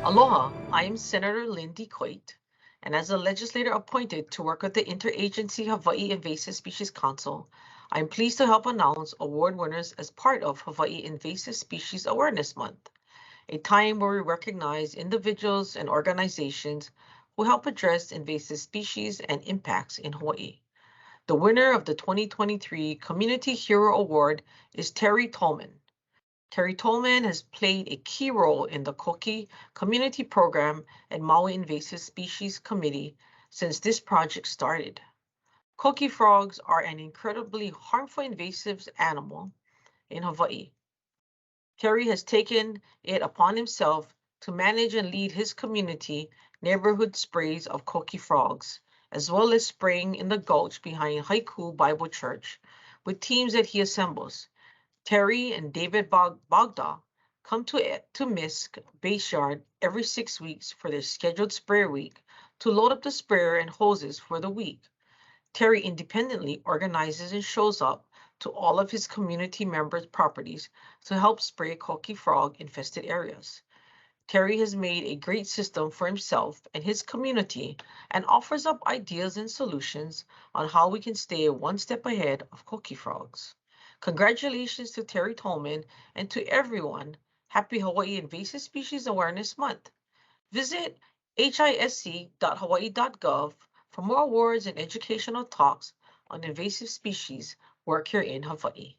Aloha, I am Senator Lindy Coit, and as a legislator appointed to work with the Interagency Hawaii Invasive Species Council, I am pleased to help announce award winners as part of Hawaii Invasive Species Awareness Month, a time where we recognize individuals and organizations who help address invasive species and impacts in Hawaii. The winner of the 2023 Community Hero Award is Terry Tolman. Terry Tolman has played a key role in the Coqui Community Program and Maui Invasive Species Committee since this project started. Coqui frogs are an incredibly harmful invasive animal in Hawaii. Terry has taken it upon himself to manage and lead his community neighborhood sprays of coqui frogs, as well as spraying in the gulch behind Haiku Bible Church with teams that he assembles. Terry and David Bagda come to MISC Base Yard every 6 weeks for their scheduled sprayer week to load up the sprayer and hoses for the week. Terry independently organizes and shows up to all of his community members' properties to help spray coqui frog infested areas. Terry has made a great system for himself and his community and offers up ideas and solutions on how we can stay one step ahead of coqui frogs. Congratulations to Terry Tolman and to everyone. Happy Hawaii Invasive Species Awareness Month. Visit hisc.hawaii.gov for more awards and educational talks on invasive species work here in Hawaii.